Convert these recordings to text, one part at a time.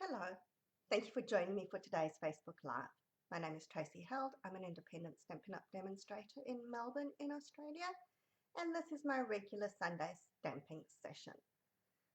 Hello, thank you for joining me for today's Facebook Live. My name is Tracy Held. I'm an independent Stampin' Up! Demonstrator in Melbourne in Australia, and this is my regular Sunday stamping session.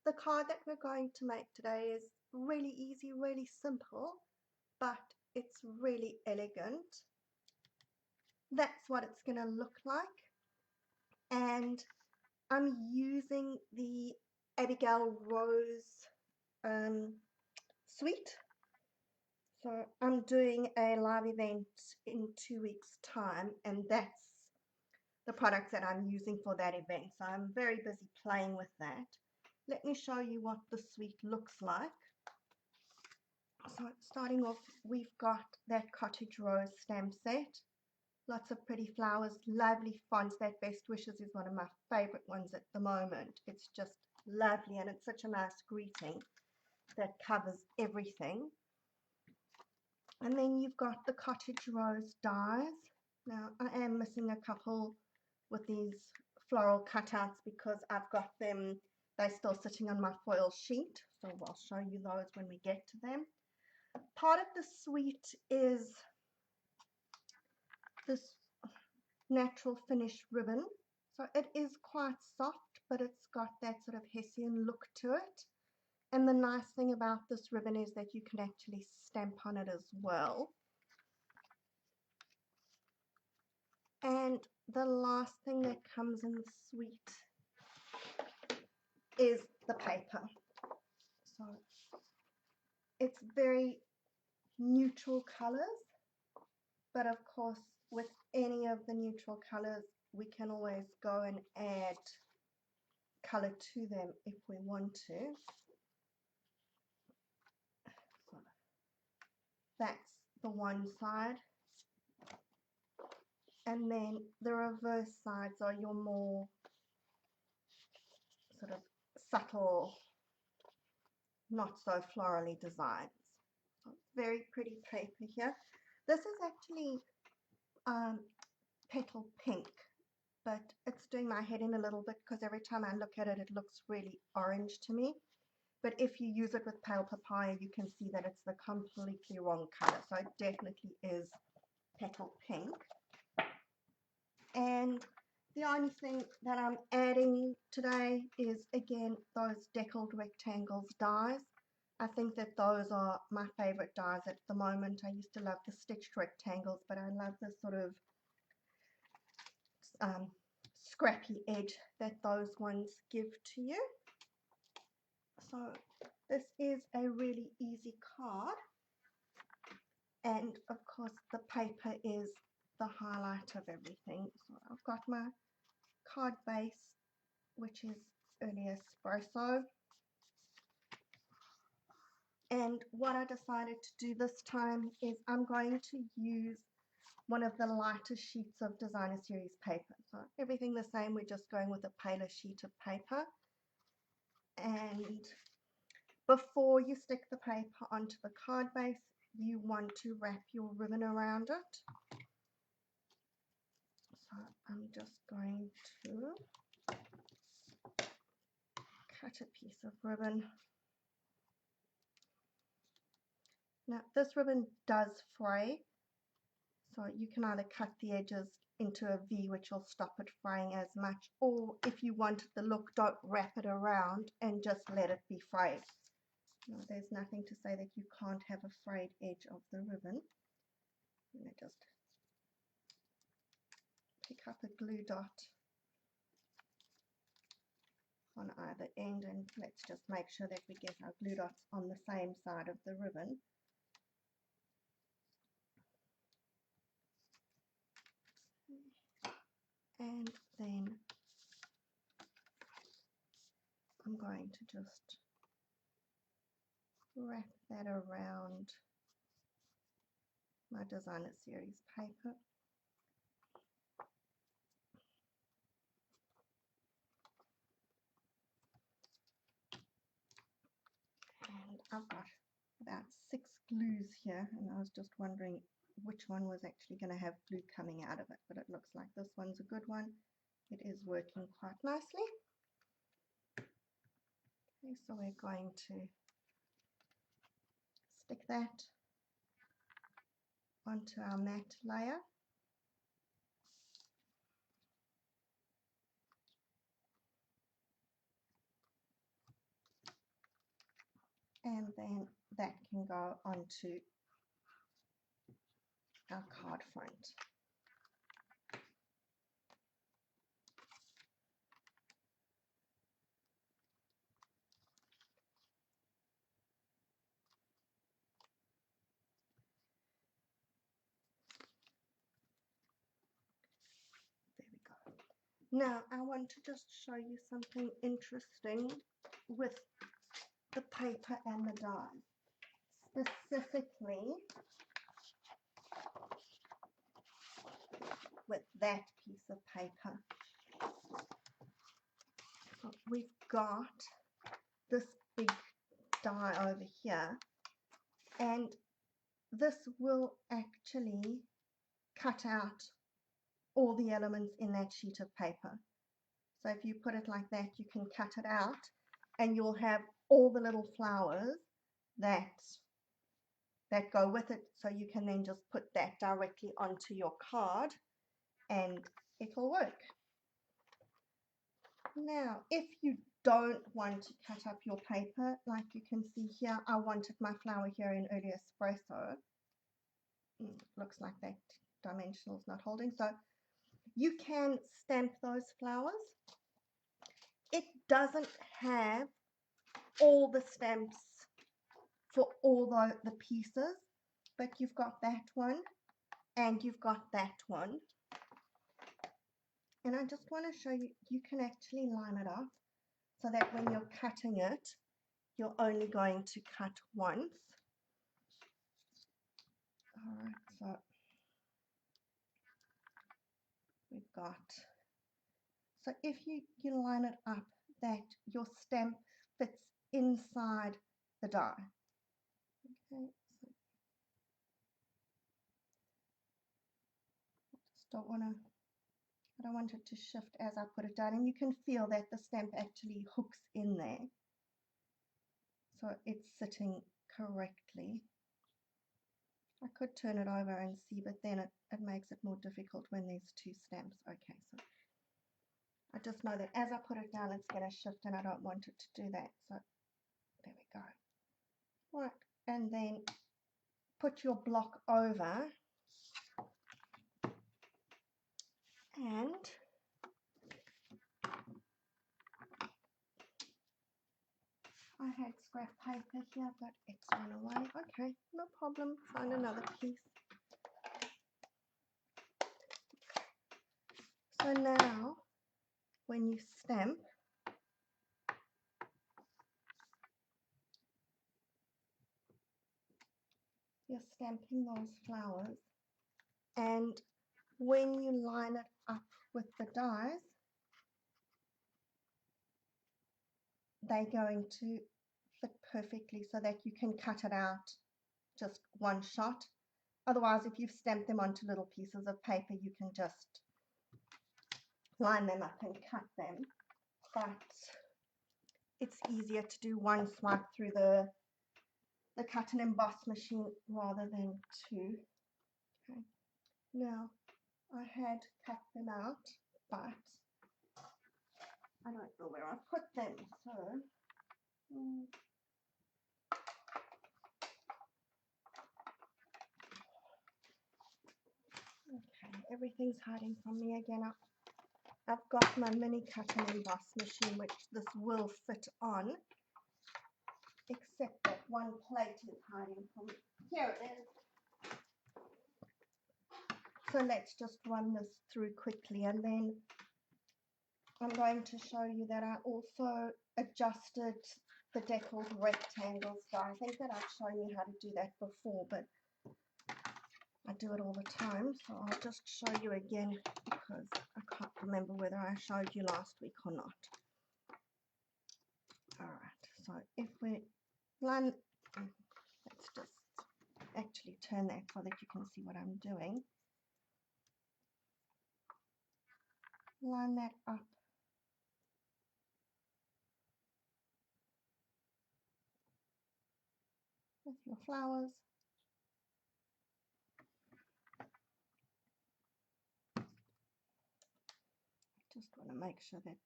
The card that we're going to make today is really easy, really simple, but it's really elegant. That's what it's going to look like, and I'm using the Abigail Rose suite. So I'm doing a live event in 2 weeks' time, and that's the products that I'm using for that event. So I'm very busy playing with that. Let me show you what the suite looks like. So starting off, we've got that Cottage Rose stamp set. Lots of pretty flowers, lovely fonts. That Best Wishes is one of my favorite ones at the moment. It's just lovely, and it's such a nice greeting that covers everything. And then you've got the Cottage Rose dies. Now I am missing a couple with these floral cutouts because I've got them, they're still sitting on my foil sheet, so I'll show you those when we get to them. Part of the suite is this natural finish ribbon. So it is quite soft, but it's got that sort of Hessian look to it. And the nice thing about this ribbon is that you can actually stamp on it as well. And the last thing that comes in the suite is the paper. So it's very neutral colors, but of course with any of the neutral colors we can always go and add color to them if we want to. So that's the one side, and then the reverse sides are your more sort of subtle, not so florally designs. So very pretty paper here. This is actually petal pink, but it's doing my head in a little bit because every time I look at it, it looks really orange to me. But if you use it with pale papaya, you can see that it's the completely wrong color. So it definitely is petal pink. And the only thing that I'm adding today is, again, those deckled rectangles dies. I think that those are my favorite dies at the moment. I used to love the stitched rectangles, but I love the sort of scrappy edge that those ones give to you. So this is a really easy card, and of course the paper is the highlight of everything. So I've got my card base, which is early espresso, and what I decided to do this time is I'm going to use one of the lighter sheets of Designer Series paper. So everything the same, we're just going with a paler sheet of paper. And before you stick the paper onto the card base, you want to wrap your ribbon around it. So I'm just going to cut a piece of ribbon. Now this ribbon does fray, so you can either cut the edges into a V, which will stop it fraying as much, or if you wanted the look, don't wrap it around and just let it be frayed. Now, there's nothing to say that you can't have a frayed edge of the ribbon. I'm going to just pick up a glue dot on either end, and let's just make sure that we get our glue dots on the same side of the ribbon. And then I'm going to just wrap that around my Designer Series paper. And I've got about 6 glues here, and I was just wondering which one was actually going to have glue coming out of it, but it looks like this one's a good one. It is working quite nicely. Okay, so we're going to stick that onto our matte layer. And then that can go onto our card front. There we go. Now I want to just show you something interesting with the paper and the die. Specifically with that piece of paper. So we've got this big die over here, and this will actually cut out all the elements in that sheet of paper. So if you put it like that, you can cut it out and you'll have all the little flowers that go with it. So you can then just put that directly onto your card and it'll work. Now, if you don't want to cut up your paper, like you can see here, I wanted my flower here in early espresso. Looks like that dimensional is not holding. So you can stamp those flowers. It doesn't have all the stamps for all the pieces, but you've got that one and you've got that one. And I just want to show you, you can actually line it up so that when you're cutting it, you're only going to cut once. Alright, so we've got, so if you line it up that your stamp fits inside the die. Okay, so I don't want it to shift as I put it down, and you can feel that the stamp actually hooks in there. So it's sitting correctly. I could turn it over and see, but then it makes it more difficult when there's two stamps. Okay, so I just know that as I put it down, it's going to shift, and I don't want it to do that. So there we go. Right, and then put your block over, and I had scrap paper here, but it's run away. Okay, no problem. Find another piece. So now, when you stamp, you're stamping those flowers, and when you line it up with the dies, they're going to fit perfectly so that you can cut it out just one shot. Otherwise, if you've stamped them onto little pieces of paper, you can just line them up and cut them. But it's easier to do one swipe through the cut and emboss machine rather than two. Okay. Now, I had cut them out, but I don't know where I put them, so okay, everything's hiding from me again. I've got my mini cut and emboss machine, which this will fit on, except that one plate is hiding from me. Here it is. So let's just run this through quickly, and then I'm going to show you that I also adjusted the deckled rectangles. So I think that I've shown you how to do that before, but I do it all the time, so I'll just show you again because I can't remember whether I showed you last week or not. Alright, so if we line, let's just actually turn that so that you can see what I'm doing. Line that up. with your flowers. Just want to make sure that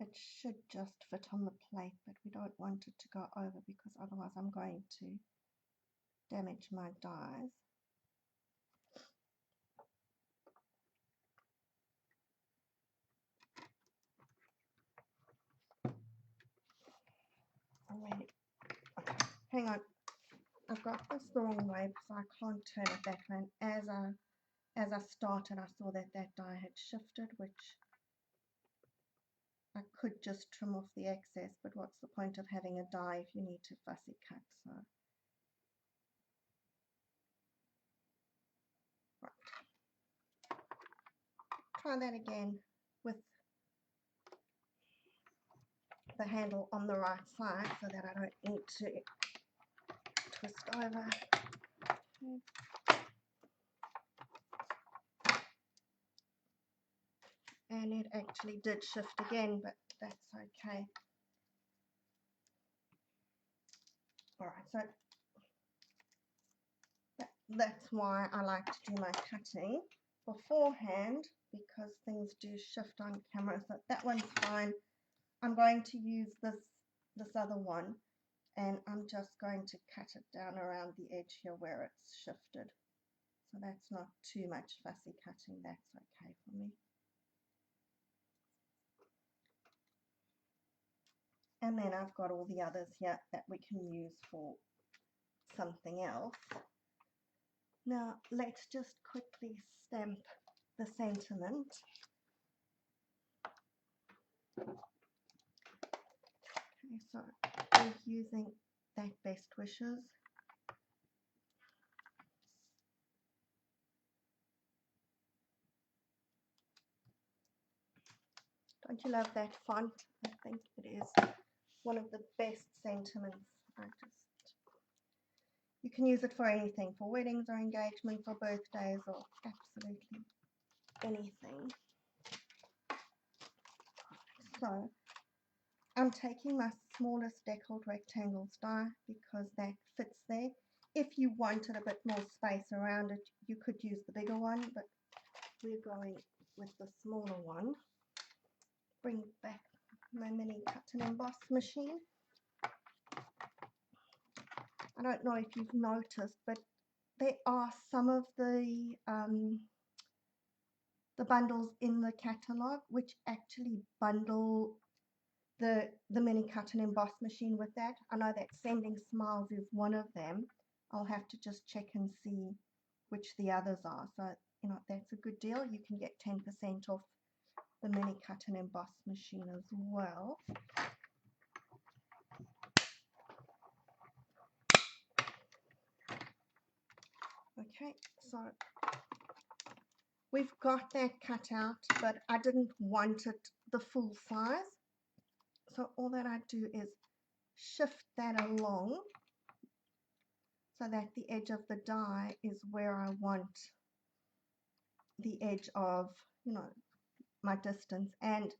it should just fit on the plate, but we don't want it to go over because otherwise I'm going to damage my dies. Already. Okay, hang on. I've got this the wrong way so I can't turn it that way. And as I started, I saw that die had shifted, which I could just trim off the excess, but what's the point of having a die if you need to fussy cut? So, right. Try that again with the handle on the right side so that I don't need to twist over. And it actually did shift again, but that's okay. Alright, so that's why I like to do my cutting beforehand, because things do shift on camera. So that one's fine. I'm going to use this other one, and I'm just going to cut it down around the edge here where it's shifted. So that's not too much fussy cutting, that's okay for me. And then I've got all the others here that we can use for something else. Now let's just quickly stamp the sentiment. Okay, so we're using that best wishes. Don't you love that font? I think it is one of the best sentiments. You can use it for anything, for weddings or engagements or birthdays or absolutely anything. So I'm taking my smallest deckled rectangles die because that fits there. If you wanted a bit more space around it, you could use the bigger one, but we're going with the smaller one. Bring back my mini cut and emboss machine. I don't know if you've noticed, but there are some of the bundles in the catalogue which actually bundle the mini cut and emboss machine with that. I know that Sending Smiles is one of them. I'll have to just check and see which the others are. So, you know, that's a good deal. You can get 10% off the mini cut and emboss machine as well. Okay, so we've got that cut out, but I didn't want it the full size. So all that I do is shift that along so that the edge of the die is where I want the edge of, you know, my distance. And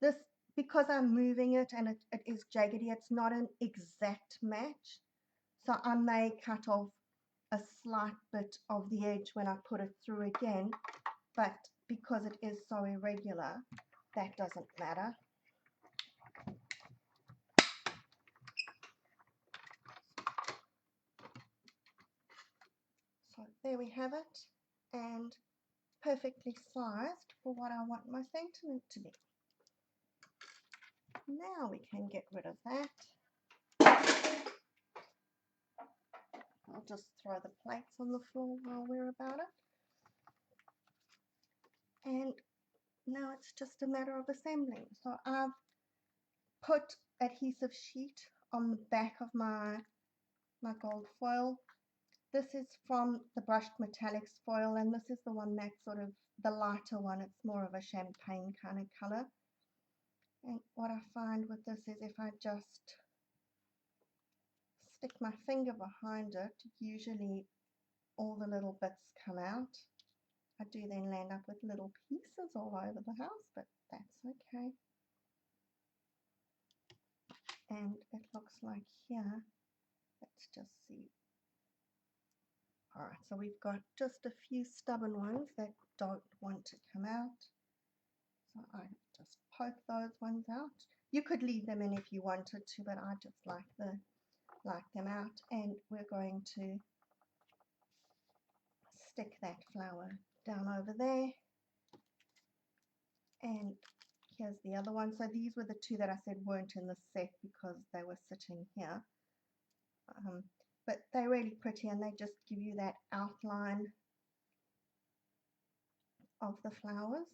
this, because I'm moving it and it is jaggedy, it's not an exact match. So I may cut off a slight bit of the edge when I put it through again, but because it is so irregular, that doesn't matter. So there we have it, and perfectly sized for what I want my sentiment to be. Now we can get rid of that. I'll just throw the plates on the floor while we're about it. And now it's just a matter of assembling. So I've put adhesive sheet on the back of my gold foil. This is from the brushed metallics foil, and this is the one that's sort of the lighter one. It's more of a champagne kind of color. And what I find with this is if I just stick my finger behind it, usually all the little bits come out. I do then land up with little pieces all over the house, but that's okay. And it looks like here that Let's just see. All right, so we've got just a few stubborn ones that don't want to come out. So I just poke those ones out. You could leave them in if you wanted to, but I just like them out. And we're going to stick that flower down over there. And here's the other one. So these were the two that I said weren't in the set because they were sitting here. But they're really pretty and they just give you that outline of the flowers.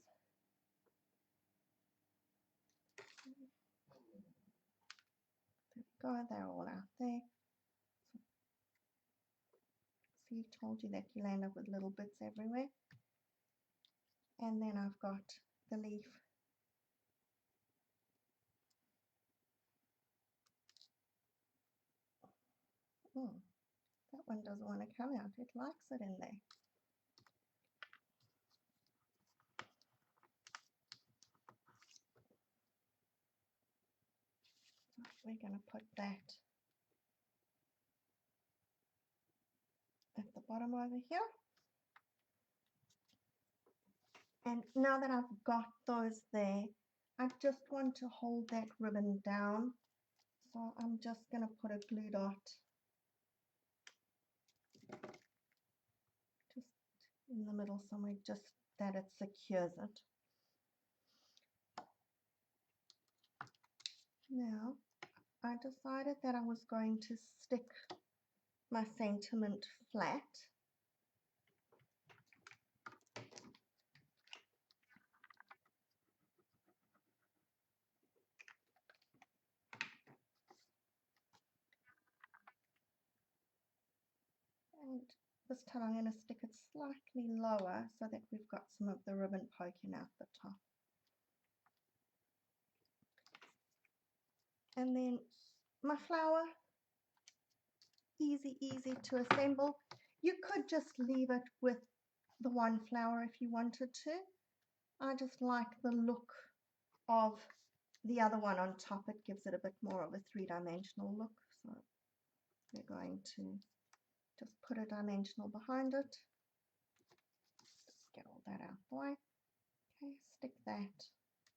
There we go, they're all out there. See, told you that you'll end up with little bits everywhere. And then I've got the leaf. Oh, that one doesn't want to come out. It likes it in there. So we're going to put that at the bottom over here. And now that I've got those there, I just want to hold that ribbon down. So I'm just going to put a glue dot just in the middle somewhere, just that it secures it. Now, I decided that I was going to stick my sentiment flat. And this time I'm going to stick it slightly lower so that we've got some of the ribbon poking out the top. And then my flower, easy to assemble. You could just leave it with the one flower if you wanted to. I just like the look of the other one on top. It gives it a bit more of a three-dimensional look. So we're going to just put a dimensional behind it. Just get all that out the way. Okay, stick that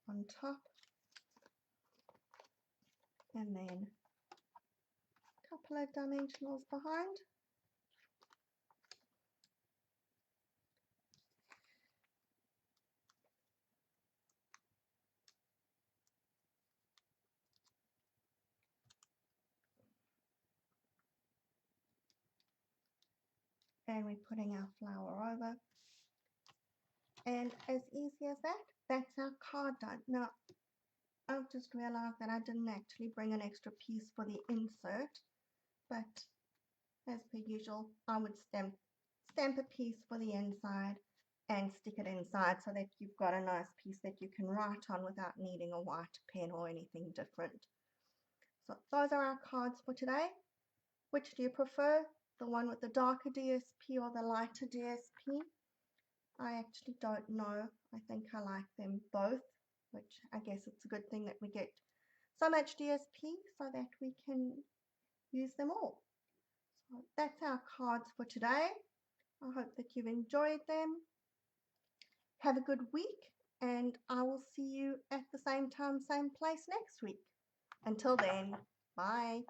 on top. And then a couple of dimensionals behind. And we're putting our flower over. And as easy as that, that's our card done. Now, I've just realized that I didn't actually bring an extra piece for the insert, but as per usual, I would stamp a piece for the inside and stick it inside so that you've got a nice piece that you can write on without needing a white pen or anything different. So those are our cards for today. Which do you prefer? The one with the darker DSP or the lighter DSP? I actually don't know. I think I like them both, which I guess it's a good thing that we get so much DSP so that we can use them all. So that's our cards for today. I hope that you've enjoyed them. Have a good week, and I will see you at the same time, same place next week. Until then, bye.